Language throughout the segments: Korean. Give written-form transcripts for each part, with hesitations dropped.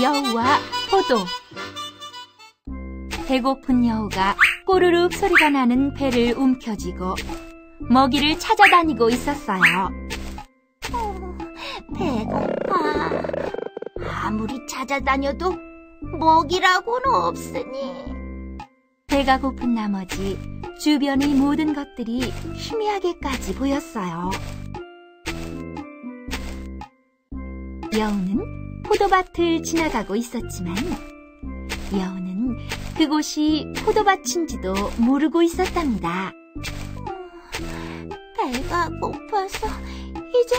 여우와 포도. 배고픈 여우가 꼬르륵 소리가 나는 배를 움켜쥐고 먹이를 찾아다니고 있었어요. 배고파. 아무리 찾아다녀도 먹이라고는 없으니. 배가 고픈 나머지 주변의 모든 것들이 희미하게까지 보였어요. 여우는 포도밭을 지나가고 있었지만 여우는 그곳이 포도밭인지도 모르고 있었답니다. 배가 고파서 이제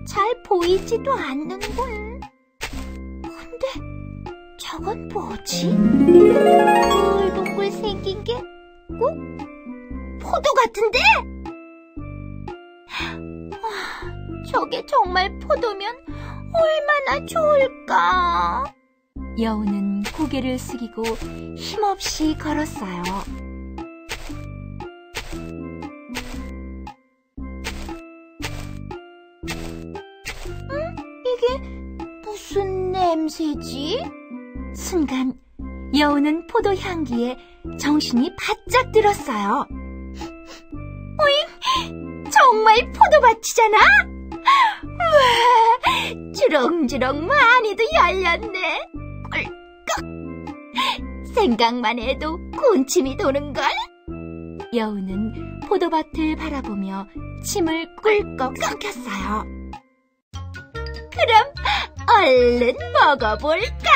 잘 보이지도 않는군. 근데 저건 뭐지? 동글동글 생긴 게 꼭 포도 같은데? 저게 정말 포도면 얼마나 좋을까? 여우는 고개를 숙이고 힘없이 걸었어요. 이게 무슨 냄새지? 순간 여우는 포도 향기에 정신이 바짝 들었어요. 정말 포도밭이잖아? 우와, 주렁주렁 많이도 열렸네. 꿀꺽. 생각만 해도 군침이 도는걸? 여우는 포도밭을 바라보며 침을 꿀꺽 삼켰어요. 그럼 얼른 먹어볼까?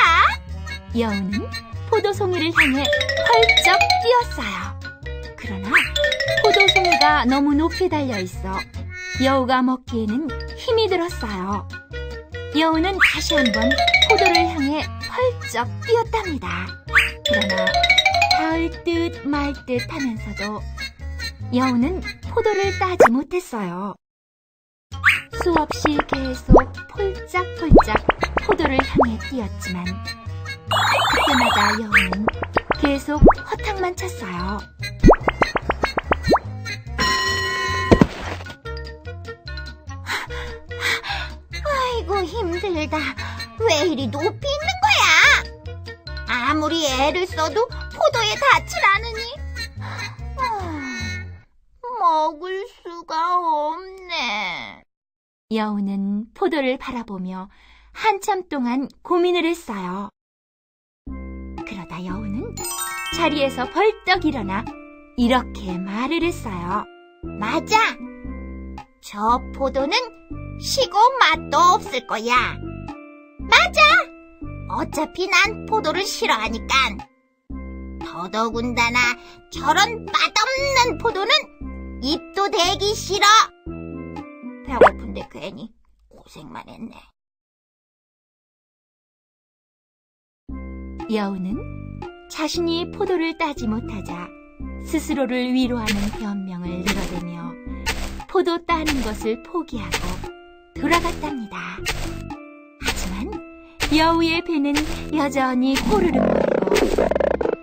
여우는 포도송이를 향해 펄쩍 뛰었어요. 그러나 포도송이가 너무 높이 달려있어 여우가 먹기에는 힘이 들었어요. 여우는 다시 한번 포도를 향해 펄쩍 뛰었답니다. 그러나 닿을 듯 말 듯 하면서도 여우는 포도를 따지 못했어요. 수없이 계속 폴짝폴짝 포도를 향해 뛰었지만 그때마다 여우는 계속 허탕만 쳤어요. 아이고 힘들다. 왜 이리 높이 있는 거야? 아무리 애를 써도 포도에 닿질 않으니 먹을 수가 없네. 여우는 포도를 바라보며 한참 동안 고민을 했어요. 그러다 여우는 자리에서 벌떡 일어나 이렇게 말을 했어요. 맞아. 저 포도는 시고 맛도 없을 거야. 맞아. 어차피 난 포도를 싫어하니깐. 더더군다나 저런 맛없는 포도는 입도 대기 싫어. 배고픈데 괜히 고생만 했네. 여우는 자신이 포도를 따지 못하자 스스로를 위로하는 변명을 늘어대며 포도 따는 것을 포기하고 돌아갔답니다. 하지만 여우의 배는 여전히 호르륵거리고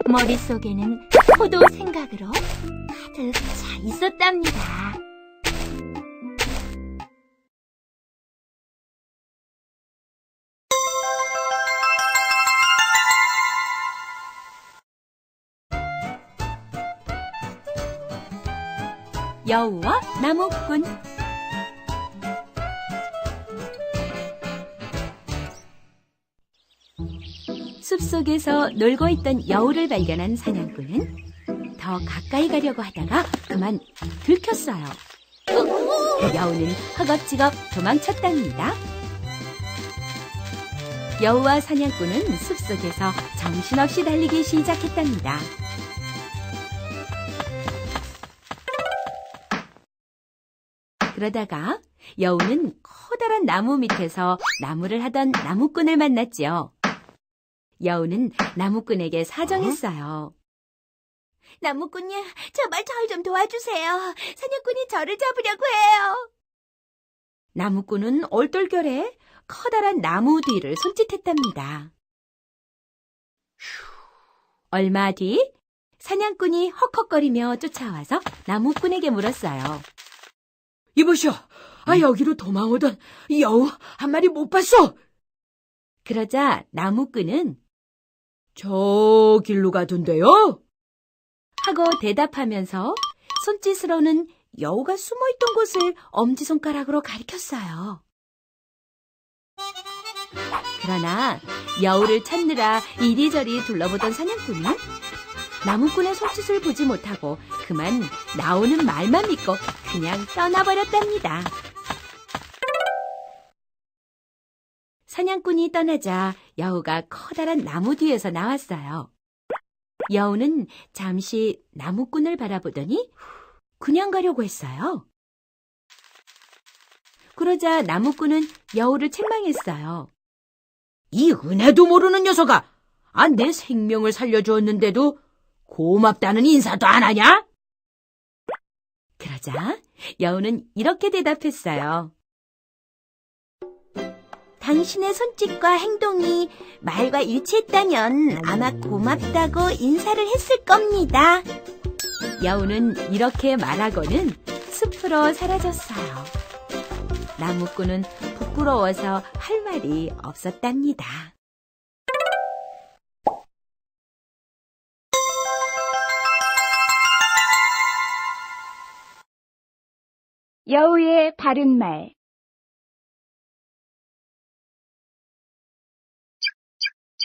머릿속에는 포도 생각으로 가득 차 있었답니다. 여우와 나무꾼. 숲속에서 놀고 있던 여우를 발견한 사냥꾼은 더 가까이 가려고 하다가 그만 들켰어요. 여우는 허겁지겁 도망쳤답니다. 여우와 사냥꾼은 숲속에서 정신없이 달리기 시작했답니다. 그러다가 여우는 커다란 나무 밑에서 나무를 하던 나무꾼을 만났지요. 여우는 나무꾼에게 사정했어요. 나무꾼님, 제발 절 좀 도와주세요. 사냥꾼이 저를 잡으려고 해요. 나무꾼은 얼떨결에 커다란 나무 뒤를 손짓했답니다. 얼마 뒤 사냥꾼이 헉헉거리며 쫓아와서 나무꾼에게 물었어요. 이보시오, 여기로 도망오던 여우 한 마리 못 봤어? 그러자 나무꾼은 저 길로 가던데요? 하고 대답하면서 손짓으로는 여우가 숨어있던 곳을 엄지손가락으로 가리켰어요. 그러나 여우를 찾느라 이리저리 둘러보던 사냥꾼은 나무꾼의 손짓을 보지 못하고 그만 나오는 말만 믿고 그냥 떠나버렸답니다. 사냥꾼이 떠나자 여우가 커다란 나무 뒤에서 나왔어요. 여우는 잠시 나무꾼을 바라보더니 그냥 가려고 했어요. 그러자 나무꾼은 여우를 책망했어요. 이 은혜도 모르는 녀석아! 내 생명을 살려주었는데도 고맙다는 인사도 안 하냐? 그러자 여우는 이렇게 대답했어요. 당신의 손짓과 행동이 말과 일치했다면 아마 고맙다고 인사를 했을 겁니다. 여우는 이렇게 말하고는 숲으로 사라졌어요. 나무꾼은 부끄러워서 할 말이 없었답니다. 여우의 바른말.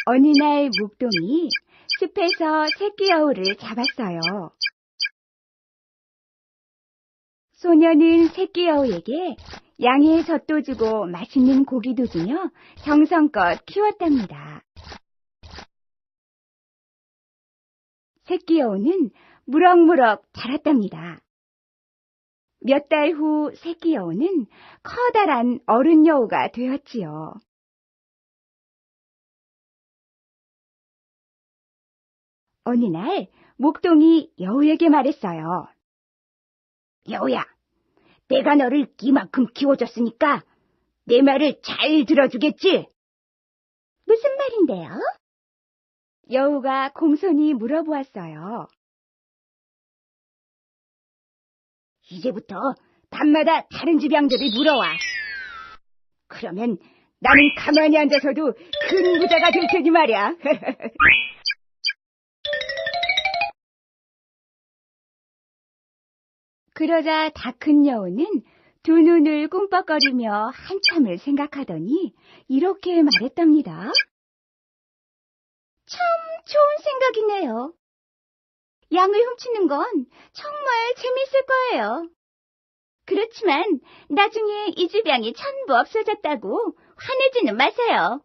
어느 날 목동이 숲에서 새끼 여우를 잡았어요. 소녀는 새끼 여우에게 양의 젖도 주고 맛있는 고기도 주며 정성껏 키웠답니다. 새끼 여우는 무럭무럭 자랐답니다. 몇 달 후 새끼 여우는 커다란 어른 여우가 되었지요. 어느 날 목동이 여우에게 말했어요. 여우야, 내가 너를 이만큼 키워줬으니까 내 말을 잘 들어주겠지? 무슨 말인데요? 여우가 공손히 물어보았어요. 이제부터 밤마다 다른 집 양들이 물어와. 그러면 나는 가만히 앉아서도 큰 부자가 될 테니 말이야. 그러자 다 큰 여우는 두 눈을 꿈뻑거리며 한참을 생각하더니 이렇게 말했답니다. 참 좋은 생각이네요. 양을 훔치는 건 정말 재밌을 거예요. 그렇지만 나중에 이 집 양이 전부 없어졌다고 화내지는 마세요.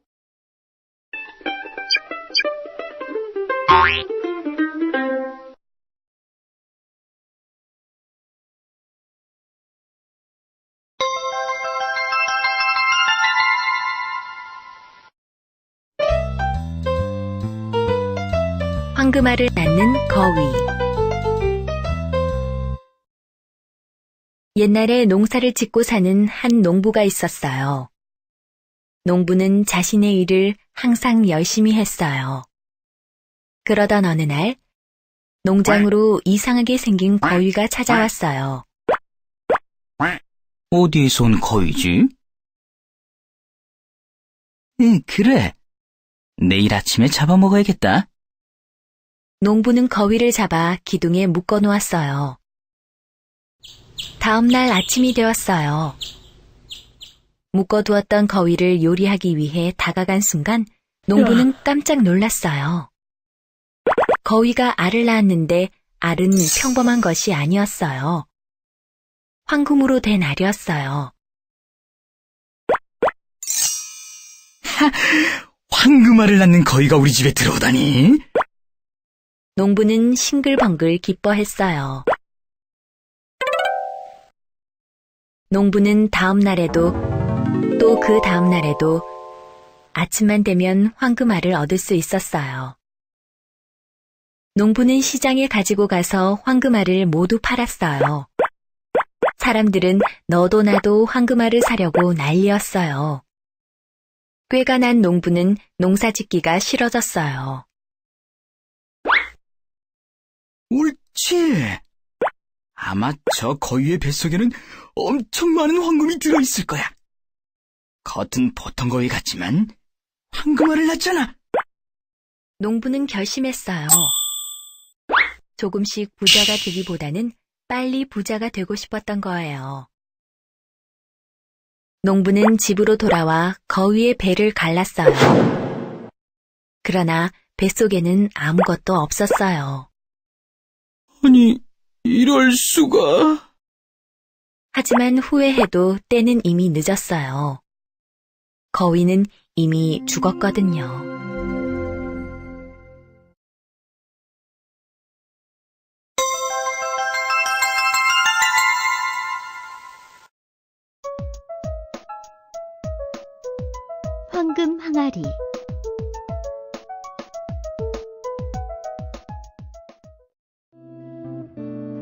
황금알을 낳는 거위. 옛날에 농사를 짓고 사는 한 농부가 있었어요. 농부는 자신의 일을 항상 열심히 했어요. 그러던 어느 날 농장으로 이상하게 생긴 거위가 찾아왔어요. 어디에서 온 거위지? 그래. 내일 아침에 잡아먹어야겠다. 농부는 거위를 잡아 기둥에 묶어 놓았어요. 다음 날 아침이 되었어요. 묶어두었던 거위를 요리하기 위해 다가간 순간 농부는 깜짝 놀랐어요. 거위가 알을 낳았는데 알은 평범한 것이 아니었어요. 황금으로 된 알이었어요. 황금알을 낳는 거위가 우리 집에 들어오다니. 농부는 싱글벙글 기뻐했어요. 농부는 다음 날에도 또 그 다음 날에도 아침만 되면 황금알을 얻을 수 있었어요. 농부는 시장에 가지고 가서 황금알을 모두 팔았어요. 사람들은 너도 나도 황금알을 사려고 난리였어요. 꾀가 난 농부는 농사짓기가 싫어졌어요. 옳지. 아마 저 거위의 뱃속에는 엄청 많은 황금이 들어있을 거야. 겉은 보통 거위 같지만 황금알을 낳잖아. 농부는 결심했어요. 조금씩 부자가 되기보다는 빨리 부자가 되고 싶었던 거예요. 농부는 집으로 돌아와 거위의 배를 갈랐어요. 그러나 뱃속에는 아무것도 없었어요. 아니, 이럴 수가. 하지만 후회해도 때는 이미 늦었어요. 거위는 이미 죽었거든요. 황금 항아리.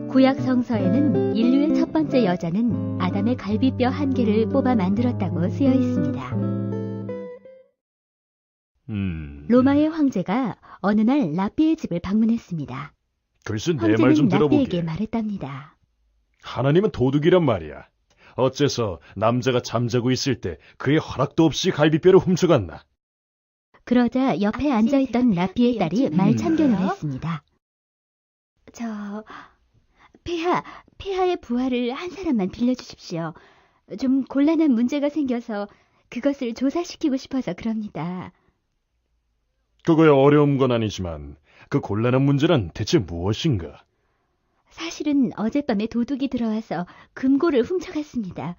구약 성서에는 인류의 첫 번째 여자는 아담의 갈비뼈 한 개를 뽑아 만들었다고 쓰여 있습니다. 로마의 황제가 어느 날 라삐의 집을 방문했습니다. 글쎄 내 말 좀 황제는 라삐에게 들어보게. 말했답니다. 하나님은 도둑이란 말이야. 어째서 남자가 잠자고 있을 때 그의 허락도 없이 갈비뼈를 훔쳐갔나? 그러자 옆에 앉아있던 라삐의 딸이 말참견을 했습니다. 폐하의 부하를 한 사람만 빌려주십시오. 좀 곤란한 문제가 생겨서 그것을 조사시키고 싶어서 그럽니다. 그거야 어려운 건 아니지만 그 곤란한 문제란 대체 무엇인가? 사실은 어젯밤에 도둑이 들어와서 금고를 훔쳐갔습니다.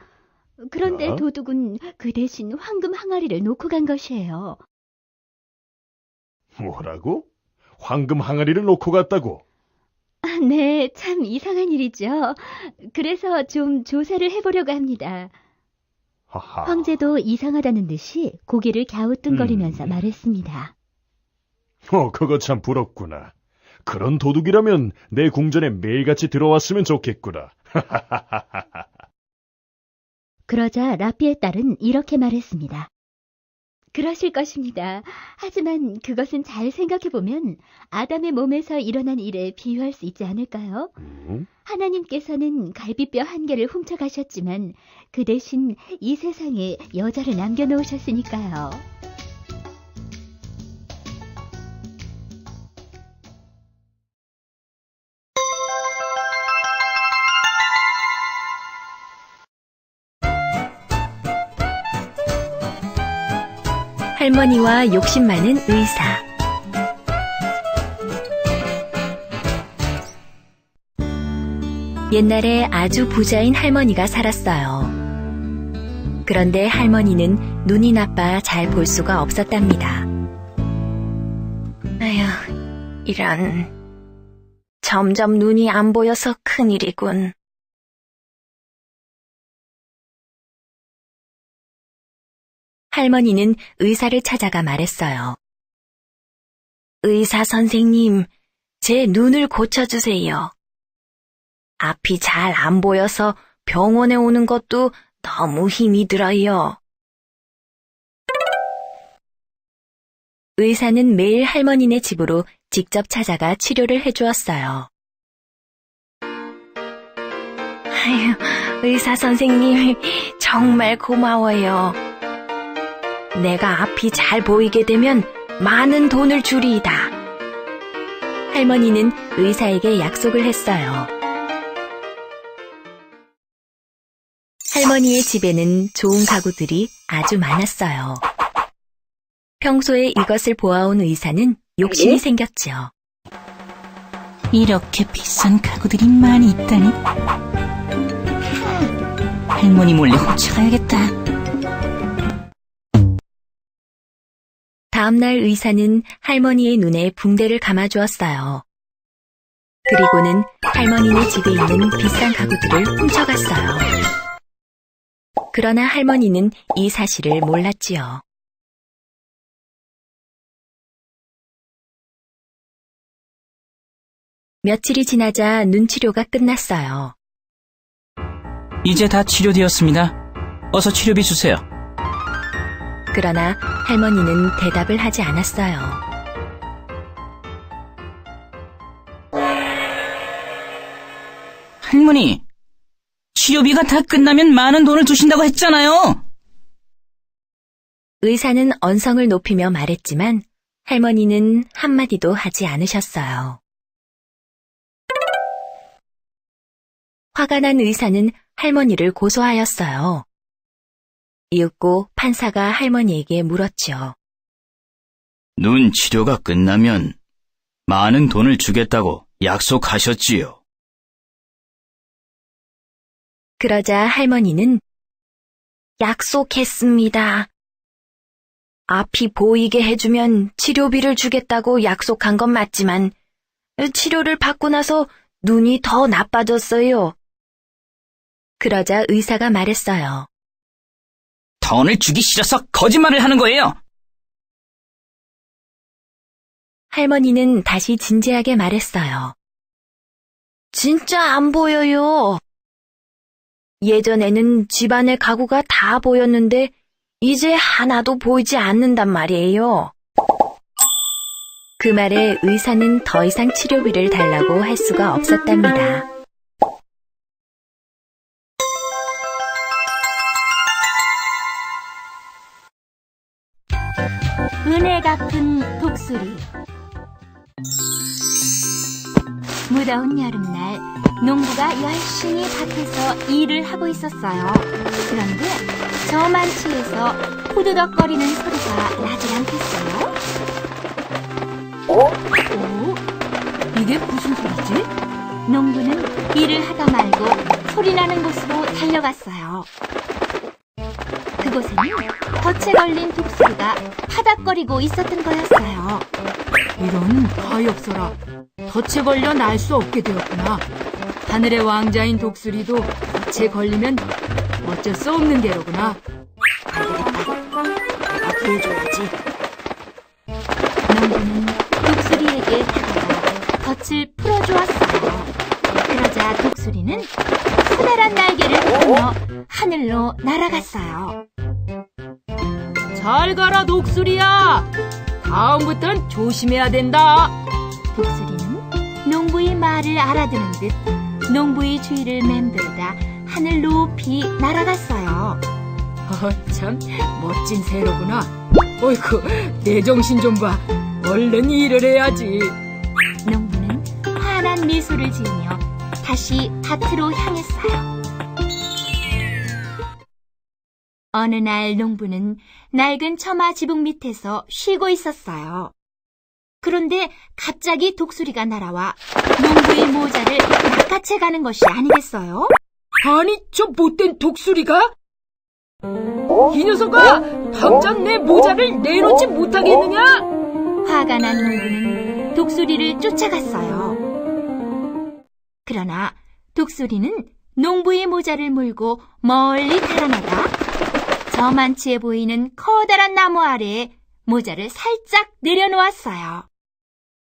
그런데 뭐? 도둑은 그 대신 황금 항아리를 놓고 간 것이에요. 뭐라고? 황금 항아리를 놓고 갔다고? 네, 참 이상한 일이죠. 그래서 좀 조사를 해보려고 합니다. 하하. 황제도 이상하다는 듯이 고개를 갸우뚱거리면서 말했습니다. 그거 참 부럽구나. 그런 도둑이라면 내 궁전에 매일같이 들어왔으면 좋겠구나. 그러자 라삐의 딸은 이렇게 말했습니다. 그러실 것입니다. 하지만 그것은 잘 생각해보면 아담의 몸에서 일어난 일에 비유할 수 있지 않을까요? 하나님께서는 갈비뼈 한 개를 훔쳐가셨지만 그 대신 이 세상에 여자를 남겨놓으셨으니까요. 할머니와 욕심 많은 의사. 옛날에 아주 부자인 할머니가 살았어요. 그런데 할머니는 눈이 나빠 잘 볼 수가 없었답니다. 아휴, 이런. 점점 눈이 안 보여서 큰일이군. 할머니는 의사를 찾아가 말했어요. 의사 선생님, 제 눈을 고쳐주세요. 앞이 잘 안 보여서 병원에 오는 것도 너무 힘이 들어요. 의사는 매일 할머니네 집으로 직접 찾아가 치료를 해주었어요. 아휴, 의사 선생님, 정말 고마워요. 내가 앞이 잘 보이게 되면 많은 돈을 주리이다. 할머니는 의사에게 약속을 했어요. 할머니의 집에는 좋은 가구들이 아주 많았어요. 평소에 이것을 보아온 의사는 욕심이 생겼죠. 이렇게 비싼 가구들이 많이 있다니. 할머니 몰래 훔쳐가야겠다. 다음날 의사는 할머니의 눈에 붕대를 감아주었어요. 그리고는 할머니네 집에 있는 비싼 가구들을 훔쳐갔어요. 그러나 할머니는 이 사실을 몰랐지요. 며칠이 지나자 눈치료가 끝났어요. 이제 다 치료되었습니다. 어서 치료비 주세요. 그러나 할머니는 대답을 하지 않았어요. 할머니, 치료비가 다 끝나면 많은 돈을 주신다고 했잖아요. 의사는 언성을 높이며 말했지만 할머니는 한마디도 하지 않으셨어요. 화가 난 의사는 할머니를 고소하였어요. 이윽고 판사가 할머니에게 물었지요. 눈 치료가 끝나면 많은 돈을 주겠다고 약속하셨지요. 그러자 할머니는 약속했습니다. 앞이 보이게 해주면 치료비를 주겠다고 약속한 건 맞지만 치료를 받고 나서 눈이 더 나빠졌어요. 그러자 의사가 말했어요. 돈을 주기 싫어서 거짓말을 하는 거예요. 할머니는 다시 진지하게 말했어요. 진짜 안 보여요. 예전에는 집안의 가구가 다 보였는데 이제 하나도 보이지 않는단 말이에요. 그 말에 의사는 더 이상 치료비를 달라고 할 수가 없었답니다. 은혜 갚은 독수리. 무더운 여름날 농부가 열심히 밭에서 일을 하고 있었어요. 그런데 저 만치에서 후두덕거리는 소리가 나질 않겠어요? 이게 무슨 소리지? 농부는 일을 하다 말고 소리나는 곳으로 달려갔어요. 그곳에는 덫에 걸린 독수리가 파닥거리고 있었던 거였어요. 이런 가엾어라. 덫에 걸려 날 수 없게 되었구나. 하늘의 왕자인 독수리도 덫에 걸리면 어쩔 수 없는 게로구나. 내가 구해줘야지. 농부는 독수리에게 다가가 덫을 풀어주었어요. 그러자 독수리는 커다란 날개를 펴며 하늘로 날아갔어요. 잘 가라, 독수리야. 다음부턴 조심해야 된다. 독수리는 농부의 말을 알아듣는 듯 농부의 주위를 맴돌다 하늘 높이 날아갔어요. 참 멋진 새로구나. 어이쿠, 내 정신 좀 봐. 얼른 일을 해야지. 농부는 환한 미소를 지으며 다시 밭으로 향했어요. 어느 날 농부는 낡은 처마 지붕 밑에서 쉬고 있었어요. 그런데 갑자기 독수리가 날아와 농부의 모자를 낚아채 가는 것이 아니겠어요? 아니, 저 못된 독수리가? 이 녀석아! 당장 내 모자를 내놓지 못하겠느냐? 화가 난 농부는 독수리를 쫓아갔어요. 그러나 독수리는 농부의 모자를 물고 멀리 달아나다 저 만치에 보이는 커다란 나무 아래에 모자를 살짝 내려놓았어요.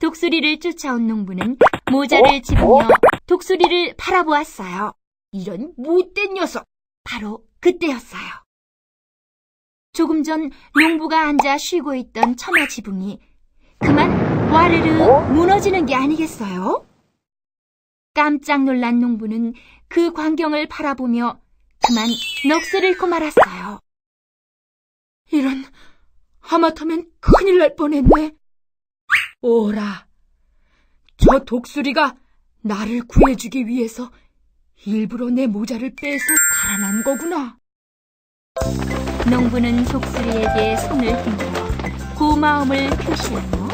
독수리를 쫓아온 농부는 모자를 집으며 독수리를 바라보았어요. 이런 못된 녀석! 바로 그때였어요. 조금 전 농부가 앉아 쉬고 있던 처마 지붕이 그만 와르르 무너지는 게 아니겠어요? 깜짝 놀란 농부는 그 광경을 바라보며 그만 넋을 잃고 말았어요. 이런, 하마터면 큰일 날 뻔했네. 오라, 저 독수리가 나를 구해주기 위해서 일부러 내 모자를 빼서 달아난 거구나. 농부는 독수리에게 손을 흔들어 고마움을 표시하며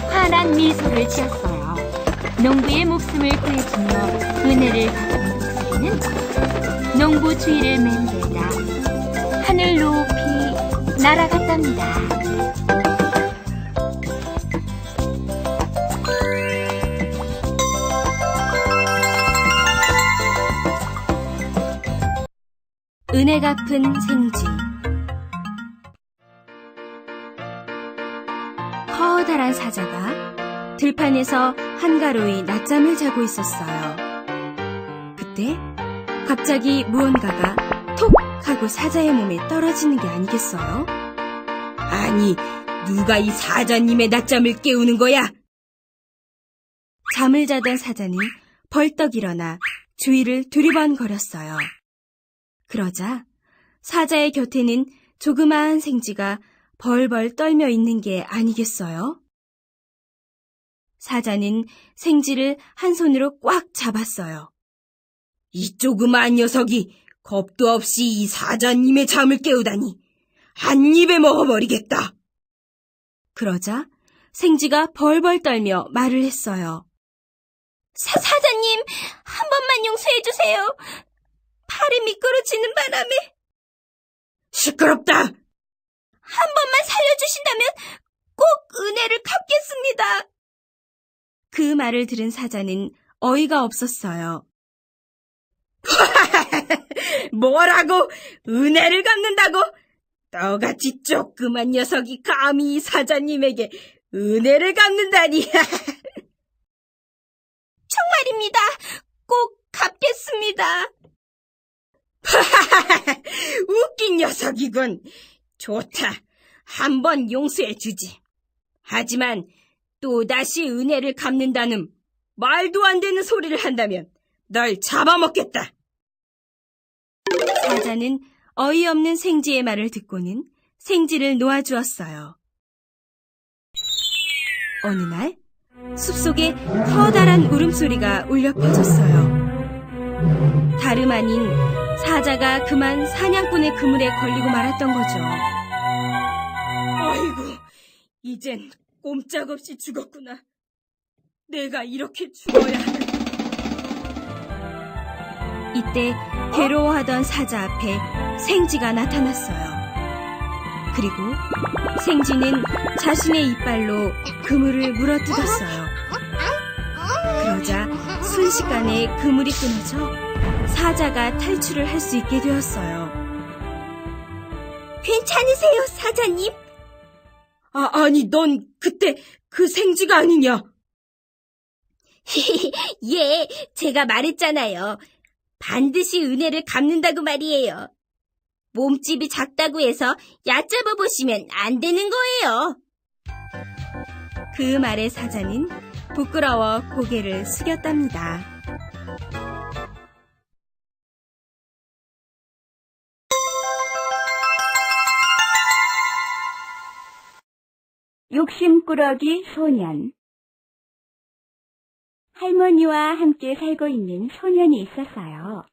환한 미소를 지었어요. 농부의 목숨을 구해주며 은혜를 갚은 독수리는 농부 주위를 맴돌다 하늘 높이 날아갔답니다. 은혜 갚은 생쥐. 커다란 사자가 들판에서 한가로이 낮잠을 자고 있었어요. 그때 갑자기 무언가가 톡 하고 사자의 몸에 떨어지는 게 아니겠어요? 아니, 누가 이 사자님의 낮잠을 깨우는 거야? 잠을 자던 사자는 벌떡 일어나 주위를 두리번거렸어요. 그러자 사자의 곁에는 조그마한 생쥐가 벌벌 떨며 있는 게 아니겠어요? 사자는 생쥐를 한 손으로 꽉 잡았어요. 이 조그마한 녀석이 겁도 없이 이 사자님의 잠을 깨우다니 한 입에 먹어버리겠다. 그러자 생쥐가 벌벌 떨며 말을 했어요. 사자님, 한 번만 용서해 주세요. 팔이 미끄러지는 바람에. 시끄럽다. 한 번만 살려주신다면 꼭 은혜를 갚겠습니다. 그 말을 들은 사자는 어이가 없었어요. 뭐라고? 은혜를 갚는다고? 너같이 조그만 녀석이 감히 사자님에게 은혜를 갚는다니. 정말입니다. 꼭 갚겠습니다. 웃긴 녀석이군. 좋다. 한번 용서해 주지. 하지만 또다시 은혜를 갚는다는 말도 안 되는 소리를 한다면 널 잡아먹겠다. 사자는 어이없는 생쥐의 말을 듣고는 생쥐를 놓아주었어요. 어느 날 숲속에 커다란 울음소리가 울려 퍼졌어요. 다름 아닌 사자가 그만 사냥꾼의 그물에 걸리고 말았던 거죠. 아이고, 이젠 꼼짝없이 죽었구나. 내가 이렇게 죽어야 하는. 이때 괴로워하던 사자 앞에 생쥐가 나타났어요. 그리고 생쥐는 자신의 이빨로 그물을 물어뜯었어요. 그러자 순식간에 그물이 끊어져 사자가 탈출을 할 수 있게 되었어요. 괜찮으세요, 사자님? 아니, 넌 그때 그 생쥐가 아니냐? 예, 제가 말했잖아요. 반드시 은혜를 갚는다고 말이에요. 몸집이 작다고 해서 얕잡아 보시면 안 되는 거예요. 그 말에 사자는 부끄러워 고개를 숙였답니다. 욕심꾸러기 소년. 할머니와 함께 살고 있는 소년이 있었어요.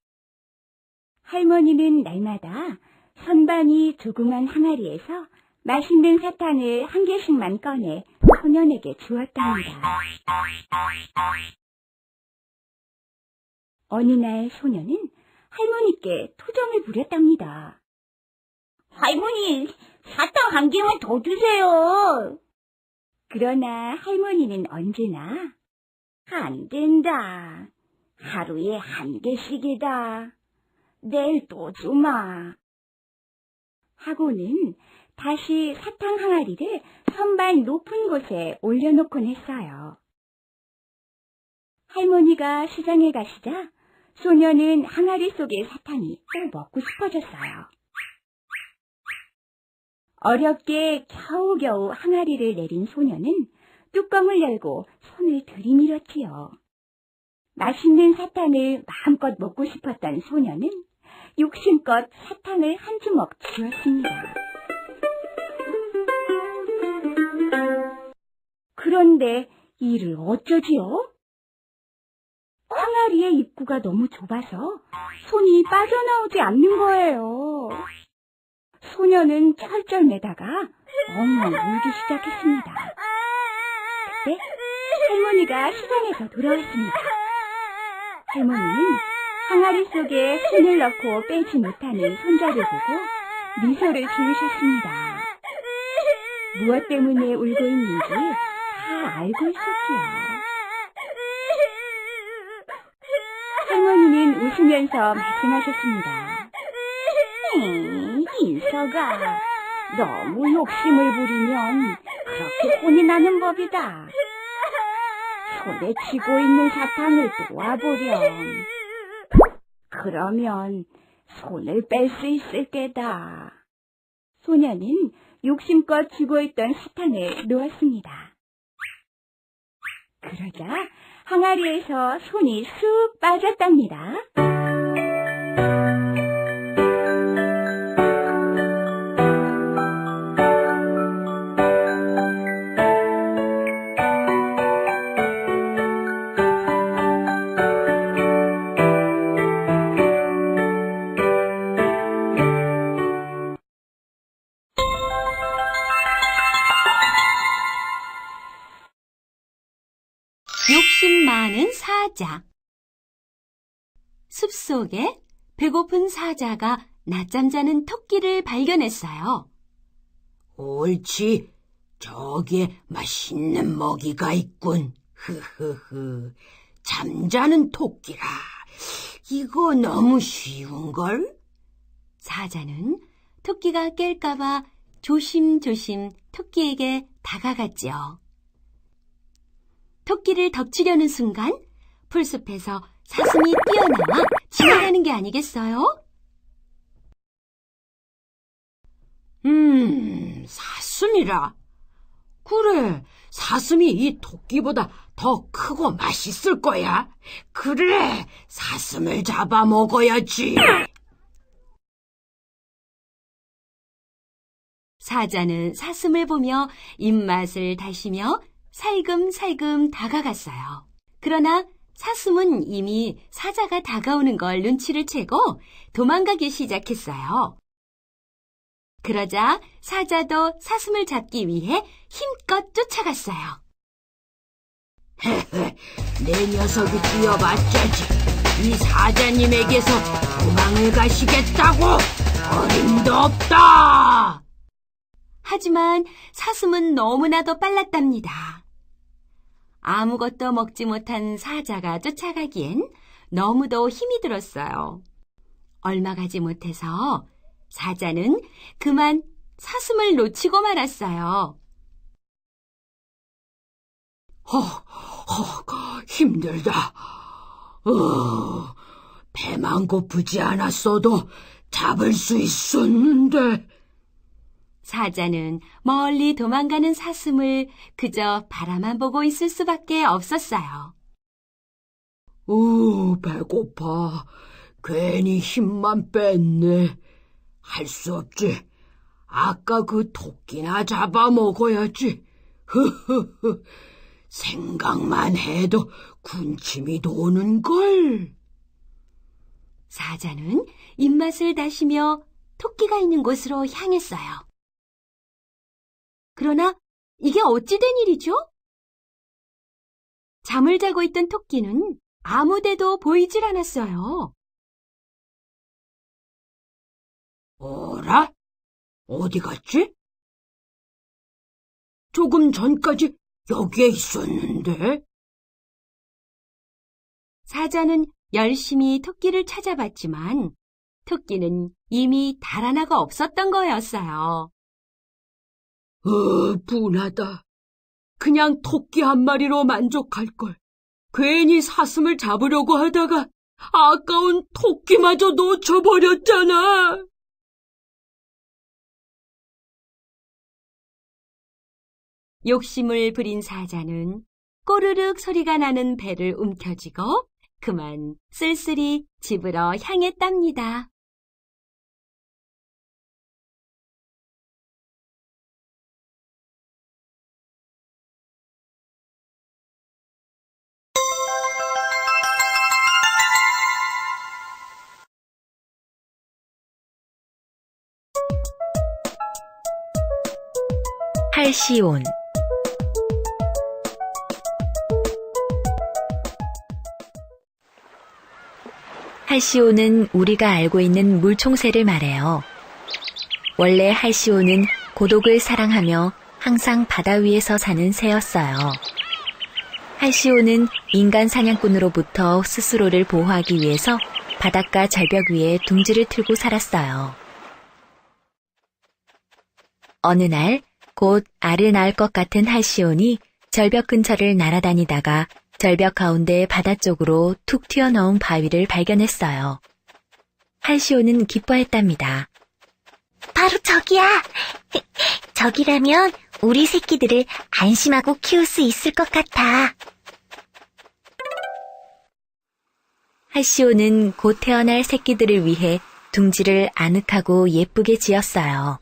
할머니는 날마다 선반이 조그만 항아리에서 맛있는 사탕을 한 개씩만 꺼내 소년에게 주었답니다. 어느 날 소년은 할머니께 투정을 부렸답니다. 할머니, 사탕 한 개만 더 주세요. 그러나 할머니는 언제나 안 된다. 하루에 한 개씩이다. 내일 또 주마. 하고는 다시 사탕 항아리를 선반 높은 곳에 올려놓곤 했어요. 할머니가 시장에 가시자 소년은 항아리 속의 사탕이 또 먹고 싶어졌어요. 어렵게 겨우겨우 항아리를 내린 소년은 뚜껑을 열고 손을 들이밀었지요. 맛있는 사탕을 마음껏 먹고 싶었던 소년은 욕심껏 사탕을 한 주먹 쥐었습니다. 그런데 이를 어쩌지요? 항아리의 입구가 너무 좁아서 손이 빠져나오지 않는 거예요. 소년은 철절매다가 엉엉 울기 시작했습니다. 그때 할머니가 시장에서 돌아왔습니다. 할머니는 항아리 속에 손을 넣고 빼지 못하는 손자를 보고 미소를 지으셨습니다. 무엇 때문에 울고 있는지 다 알고 있었지요. 할머니는 웃으면서 말씀하셨습니다. 인서가 너무 욕심을 부리면 그렇게 혼이 나는 법이다. 손에 쥐고 있는 사탕을 놓아보렴. 그러면 손을 뺄 수 있을 게다. 소년은 욕심껏 쥐고 있던 사탕을 놓았습니다. 그러자 항아리에서 손이 쑥 빠졌답니다. 욕심 많은 사자. 숲속에 배고픈 사자가 낮잠 자는 토끼를 발견했어요. 옳지. 저기에 맛있는 먹이가 있군. 흐흐흐. 잠자는 토끼라. 이거 너무 쉬운걸? 사자는 토끼가 깰까봐 조심조심 토끼에게 다가갔지요. 토끼를 덮치려는 순간 풀숲에서 사슴이 뛰어나와 지나가는 게 아니겠어요? 사슴이라. 그래, 사슴이 이 토끼보다 더 크고 맛있을 거야. 그래, 사슴을 잡아먹어야지. 사자는 사슴을 보며 입맛을 다시며 살금살금 다가갔어요. 그러나 사슴은 이미 사자가 다가오는 걸 눈치를 채고 도망가기 시작했어요. 그러자 사자도 사슴을 잡기 위해 힘껏 쫓아갔어요. 내 녀석이 뛰어봤자지. 이 사자님에게서 도망을 가시겠다고? 어림도 없다. 하지만 사슴은 너무나도 빨랐답니다. 아무것도 먹지 못한 사자가 쫓아가기엔 너무도 힘이 들었어요. 얼마 가지 못해서 사자는 그만 사슴을 놓치고 말았어요. 힘들다. 배만 고프지 않았어도 잡을 수 있었는데. 사자는 멀리 도망가는 사슴을 그저 바라만 보고 있을 수밖에 없었어요. 배고파. 괜히 힘만 뺐네. 할 수 없지. 아까 그 토끼나 잡아먹어야지. 생각만 해도 군침이 도는걸. 사자는 입맛을 다시며 토끼가 있는 곳으로 향했어요. 그러나 이게 어찌 된 일이죠? 잠을 자고 있던 토끼는 아무데도 보이질 않았어요. 어라? 어디 갔지? 조금 전까지 여기에 있었는데. 사자는 열심히 토끼를 찾아봤지만 토끼는 이미 달아나가 없었던 거였어요. 분하다. 그냥 토끼 한 마리로 만족할걸. 괜히 사슴을 잡으려고 하다가 아까운 토끼마저 놓쳐버렸잖아. 욕심을 부린 사자는 꼬르륵 소리가 나는 배를 움켜쥐고 그만 쓸쓸히 집으로 향했답니다. 할시온. 할시온은 우리가 알고 있는 물총새를 말해요. 원래 할시온은 고독을 사랑하며 항상 바다 위에서 사는 새였어요. 할시온은 인간 사냥꾼으로부터 스스로를 보호하기 위해서 바닷가 절벽 위에 둥지를 틀고 살았어요. 어느 날 곧 알을 낳을 것 같은 할시온이 절벽 근처를 날아다니다가 절벽 가운데 바다 쪽으로 툭 튀어나온 바위를 발견했어요. 할시온은 기뻐했답니다. 바로 저기야. 저기라면 우리 새끼들을 안심하고 키울 수 있을 것 같아. 할시온은 곧 태어날 새끼들을 위해 둥지를 아늑하고 예쁘게 지었어요.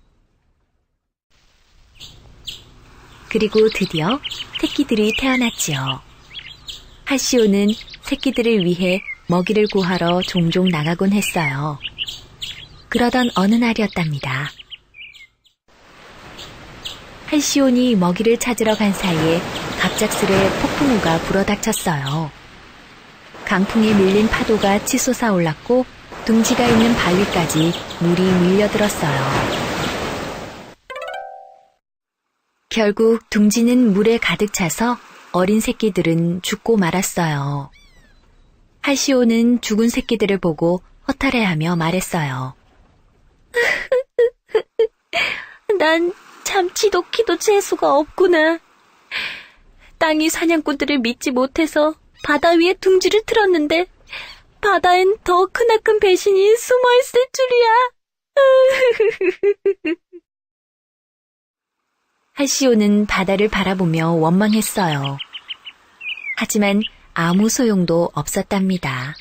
그리고 드디어 새끼들이 태어났지요. 할시온은 새끼들을 위해 먹이를 구하러 종종 나가곤 했어요. 그러던 어느 날이었답니다. 할시온이 먹이를 찾으러 간 사이에 갑작스레 폭풍우가 불어닥쳤어요. 강풍에 밀린 파도가 치솟아 올랐고 둥지가 있는 바위까지 물이 밀려들었어요. 결국 둥지는 물에 가득 차서 어린 새끼들은 죽고 말았어요. 할시온은 죽은 새끼들을 보고 허탈해하며 말했어요. 난 참 지독히도 재수가 없구나. 땅이 사냥꾼들을 믿지 못해서 바다 위에 둥지를 틀었는데 바다엔 더 크나큰 배신이 숨어있을 줄이야. 할시온은 바다를 바라보며 원망했어요. 하지만 아무 소용도 없었답니다.